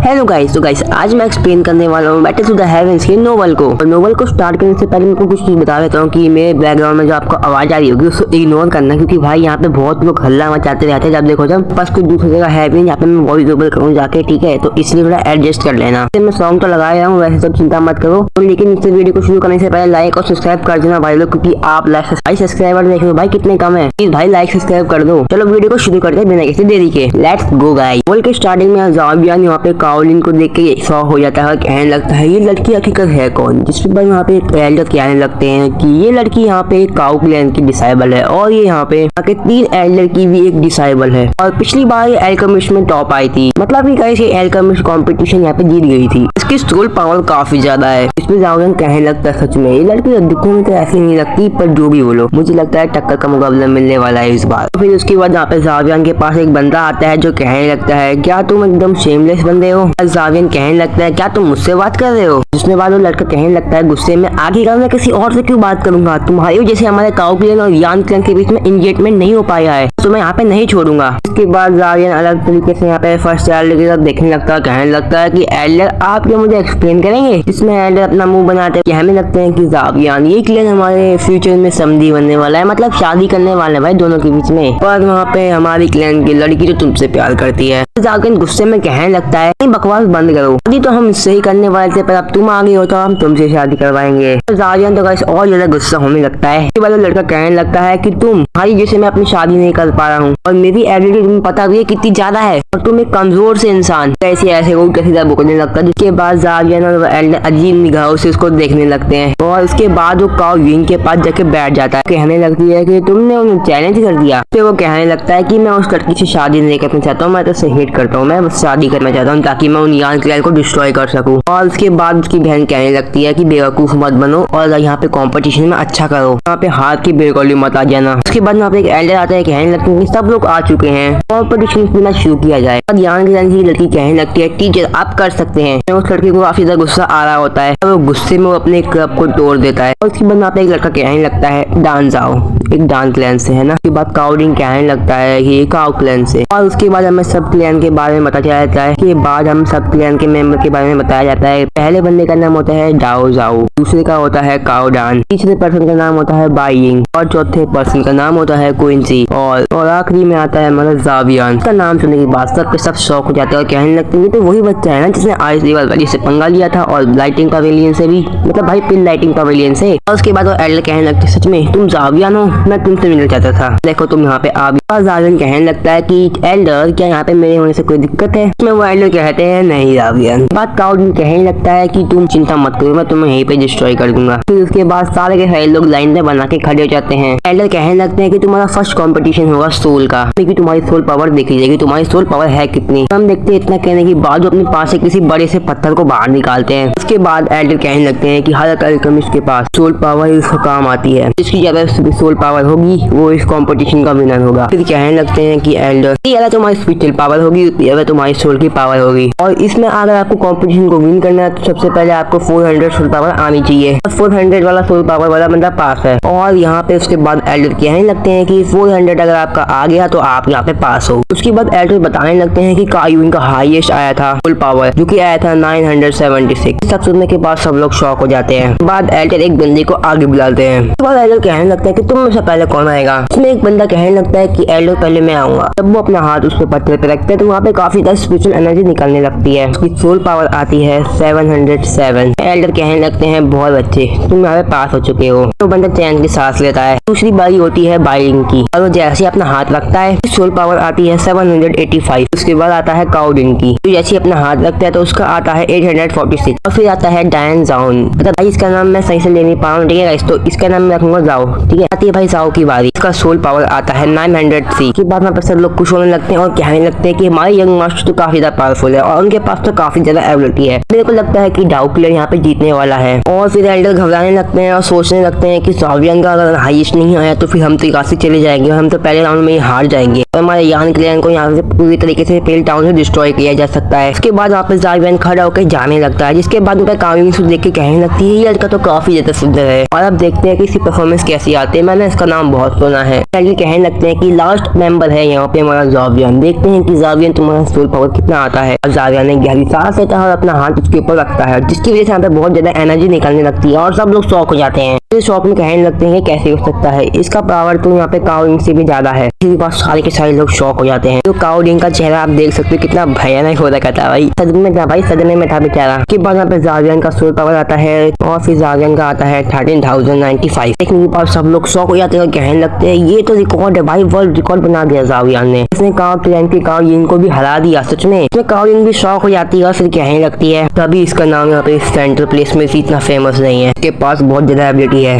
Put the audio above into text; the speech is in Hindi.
हेलो गाइस, तो गाइस आज मैं एक्सप्लेन करने वाला हूँ बैटल टू द हेवेंस के नोवेल को। और नोवेल को स्टार्ट करने से पहले मैं आपको कुछ चीज बता देता हूँ कि मेरे बैकग्राउंड में जो आपको आवाज आ रही होगी उसको इग्नोर करना, क्योंकि भाई यहाँ पे बहुत लोग हल्ला मचाते रहते हैं। जब देखो जब बस कुछ दूसरी जगह है भी यहाँ पे मैं वॉइस ओवर करूँ जाके, ठीक है, तो इसलिए थोड़ा एडजस्ट कर लेना। मैं सॉन्ग तो लगाया हूँ, वैसे सब चिंता मत करो, लेकिन इस वीडियो को शुरू करने से पहले लाइक और सब्सक्राइब कर देना भाई लोग, क्योंकि आप लाइक सब्सक्राइबर देख रहे हो भाई कितने कम है, प्लीज भाई लाइक सब्सक्राइब कर दो। चलो वीडियो को शुरू करते हैं बिना किसी देरी के, लेट्स गो गाइस। नोवेल के स्टार्टिंग में ज़ावियन यहाँ पे काओलिन को देख के शॉक हो जाता है, कहने लगता है ये लड़की हकीकत है कौन। जिसके बाद यहाँ पे एल्डर कहने लगते हैं कि ये लड़की यहाँ पे काउ क्लैन की डिसाइबल है और ये यहाँ पे 3 एल्डर की भी एक डिसाइबल है। और पिछली बार ये एल्केमिस्ट में टॉप आई थी, मतलब कि गाइस ये एल्केमिस्ट कंपटीशन यहाँ पे जीत गई थी। इसकी सोल पावर काफी ज्यादा है। इसमें ज़ावियन कहने लगता है सच में ये लड़की दिखने में तो ऐसी नहीं लगती, पर जो भी बोलो मुझे लगता है टक्कर का मुकाबला मिलने वाला है इस बार। फिर उसके बाद यहाँ पे ज़ावियन के पास एक बंदा आता है जो कहने लगता है क्या तुम एकदम शेमलेस बंदे हो। ज़ावियन कहने लगता है क्या तुम मुझसे बात कर रहे हो। जिसमें बाद वो लड़का कहने लगता है गुस्से में आखिरकार मैं किसी और से क्यों बात करूंगा, तुम्हारी जैसे हमारे काउ क्लैन और यान क्लैन के बीच में एंगेजमेंट नहीं हो पाया है तो मैं यहाँ पे नहीं छोड़ूंगा। इसके बाद ज़ावियन अलग तरीके से यहाँ पे फर्स्ट एल्डर की तरफ देखने लगता है, कहने लगता है कि एल्डर आप ये मुझे एक्सप्लेन करेंगे। इसमें एल्डर अपना मुंह बनाते कहने लगते हैं कि ज़ावियन ये क्लैन हमारे फ्यूचर में समधी बनने वाला है, मतलब शादी करने वाले हैं भाई दोनों के बीच में, पर वहाँ पे हमारी क्लैन की लड़की तो तुमसे प्यार करती है। ज़ावियन गुस्से में कहने लगता है बकवास बंद करो, शादी तो हम इससे ही करने वाले थे, पर अब तुम आ गई हो तो हम तुमसे शादी करवाएंगे। तो ज़ावियन तो गाइस और ज्यादा गुस्सा होने लगता है। इसके बाद लड़का कहने लगता है कि तुम भाई जैसे मैं अपनी शादी नहीं कर पा रहा हूँ और मेरी एबिलिटी तुम्हें पता भी है कितनी ज्यादा है और तुम एक कमजोर से इंसान कैसे ऐसे वो कैसे बोलने लगता है। जिसके बाद ज़ावियन और एल्डर अजीब निगाहों से उसको देखने लगते हैं और उसके बाद वो काउ विंग के पास जाके बैठ जाता है। कहने लगती है कि तुमने उन्हें चैलेंज कर दिया। फिर वो कहने लगता है कि मैं उस लड़की से शादी नहीं करना चाहता हूँ, मैं तो उससे हेट करता हूँ, मैं बस शादी करना चाहता हूँ ताकि मैं उन यान क्लैन को डिस्ट्रॉय कर सकूं। और उसके बाद उसकी बहन कहने लगती है कि बेवकूफ मत बनो और यहाँ पे कंपटीशन में अच्छा करो, यहाँ पे हाथ की बेरगोली मत आ जाना। उसके बाद यहाँ पे एक एल्डर आता है, कहने लगते हैं कि सब लोग आ चुके हैं, कंपटीशन बिना शुरू किया जाए। और यान क्लैन की लड़की कहने लगती है टीचर आप कर सकते हैं। उस लड़की को काफी ज्यादा गुस्सा आ रहा होता है, वो गुस्से में वो अपने क्लब को तोड़ देता है। और उसके बाद यहाँ पे एक लड़का कहने लगता है डांस आओ, एक डांस क्लैन से है ना। उसके बाद काउडिंग कहने लगता है कि काउ क्लैन से। और उसके बाद हमें सब क्लैन के बारे में पता चला जाता है कि बाद हम सब क्लैन के मेंबर के बारे में बताया जाता है। पहले बंदे का नाम होता है डाओ जाओ, दूसरे का होता है काउडान, तीसरे पर्सन का नाम होता है बाइंग और चौथे पर्सन का नाम होता है क्विंसी और आखिरी में आता है हमारा ज़ावियन। इसका नाम सुनने के बाद सबके सब शौक हो जाते हैं और कहने लगते हैं तो वही बच्चा है ना जिसने आइस लेवल वाली से पंगा लिया था और लाइटिंग पवेलियन से भी, मतलब भाई पिन लाइटिंग पवेलियन से। और उसके बाद वो एल्डर कहने लगते सच में तुम ज़ावियन हो, मैं तुमसे मिलना चाहता था, देखो तुम यहाँ पे आ गए। ज़ावियन कहने लगता है कि एल्डर क्या यहाँ पे मेरे होने से कोई दिक्कत है। इसमें वो एल्डर कहते हैं नहीं ज़ावियन। बात काउडिन कहने लगता है कि तुम चिंता मत करो, मैं तुम्हें यहीं पे डिस्ट्रॉय कर दूंगा। फिर उसके बाद सारे के सारे लोग लाइन में बना के खड़े हो जाते हैं। एल्डर कहने लगते हैं कि तुम्हारा फर्स्ट कंपटीशन होगा सोल का, क्योंकि तुम्हारी सोल पावर देखी जाएगी, तुम्हारी सोल पावर है कितनी। हम देखते हैं इतना कहने के बाद अपने पास से किसी बड़े से पत्थर को बाहर निकालते हैं। उसके बाद एल्डर कहने लगते हैं कि हर अल्केमिस्ट के पास सोल पावर इसको काम आती है, जिसकी ज्यादा सोल पावर होगी वो इस कंपटीशन का विनर होगा। फिर कहने लगते हैं कि एल्डर ज्यादा तुम्हारी स्पिरिचुअल पावर होगी ज्यादा तुम्हारी सोल की पावर होगी, और इसमें अगर आपको कंपटीशन को विन करना है तो सबसे पहले आपको 400 सोल पावर आनी चाहिए। 400 वाला सोल पावर वाला बंदा पास है। और यहाँ पे उसके बाद एल्डर कहने लगते हैं कि 400 अगर आपका आ गया तो आप यहाँ पे पास हो। उसके बाद एल्डर बताने लगते हैं कि कायुइन का हाईएस्ट आया था फुल पावर, जो कि आया था 976। सब सुनने के बाद सब लोग शॉक हो जाते हैं। बाद एल्डर एक बंदे को आगे बुलाते हैं। उसके बाद एल्डर कहने लगता है कि तुम में से पहले कौन आएगा। उसमें एक बंदा कहने लगता है कि एल्डर पहले मैं आऊंगा। जब वो अपना हाथ उसके पत्थर पे रखते हैं तो वहाँ पे काफी ज्यादा स्पिरिचुअल एनर्जी निकलने लगती है। उसकी सोल पावर आती है 707। एल्डर कहने लगते हैं बहुत अच्छे, तुम यहाँ पे पास हो चुके हो। तो बंदा चैन की सांस लेता है। दूसरी बारी होती है बाइंग की, और वो जैसे अपना हाथ रखता है सोल पावर आती है 785। उसके बाद आता है काउडिन की, तो जैसे अपना हाथ रखता है तो उसका आता है 846। और फिर आता है डायन जाउन, मतलब भाई इसका नाम मैं सही से ले नहीं पा रहा हूँ, ठीक है, तो इसका नाम मैं रखूंगा जाओ, ठीक है। आती है भाई जाओ की बारी, इसका सोल पावर आता है 903। के बाद वहाँ सब लोग खुश होने लगते हैं और कहने लगते हैं कि हमारे यंग मास्टर तो काफी ज्यादा पावरफुल है और उनके पास तो काफी ज्यादा एबिलिटी है। मेरे को लगता है कि डाउ क्लैन यहाँ पे जीतने वाला है। और फिर एल्डर घबराने लगते हैं और सोचने लगते हैं कि ज़ावियन का अगर हाईएस्ट नहीं आया तो फिर हम तो यहाँ से चले जाएंगे और हम तो पहले राउंड में ही हार जाएंगे और हमारे यान क्लैन को यहाँ से पूरी तरीके से पेल टाउन से डिस्ट्रॉय किया जा सकता है। उसके बाद वहाँ पे ज़ावियन खड़ा होकर जाने लगता है, जिसके बाद उनका काविंग से देख के कहने लगती है ये लड़का तो काफी ज्यादा सुंदर है। और अब देखते हैं कि इसकी परफॉर्मेंस कैसी आती है, मैंने इसका नाम बहुत सुना है। एल्डर कहने लगते हैं कि लास्ट मेंबर है यहाँ पे हमारा ज़ावियन, देखते हैं कि ज़ावियन तुम्हारा सोल पावर कितना आता है। जाविया ने गहरी सांस लेता है और अपना हाथ उसके ऊपर रखता है, जिसकी वजह से यहाँ पे बहुत ज्यादा एनर्जी निकलने लगती है और सब लोग शॉक हो जाते हैं। इस शॉक में कहने लगते हैं कि कैसे हो सकता है, इसका पावर तो यहाँ पे काओ रिंग से भी ज्यादा है। इसके बाद सारे के सारे लोग शॉक हो जाते हैं। तो काओ रिंग का चेहरा आप देख सकते हो कितना भयानक हो रखा था भाई, सदमे में था भाई, सदमे में था बेचारा। उसके बाद यहाँ पे जावियन का सोल पावर आता है और फिर जावियन का आता है 13,095। देखने के बाद सब लोग शॉक हो जाते हैं और कहने लगते हैं ये तो रिकॉर्ड है भाई, वर्ल्ड रिकॉर्ड बना दिया जावियन ने। इसने काओ क्लैन की काओ यिन को भी हरा दिया सच में। इसमें काओ यिन भी शॉक हो जाती है और फिर कहने लगती है तभी इसका नाम यहाँ पे सेंट्रल प्लेस में इतना फेमस नहीं है, इसके पास बहुत ज्यादा एबिलिटी है।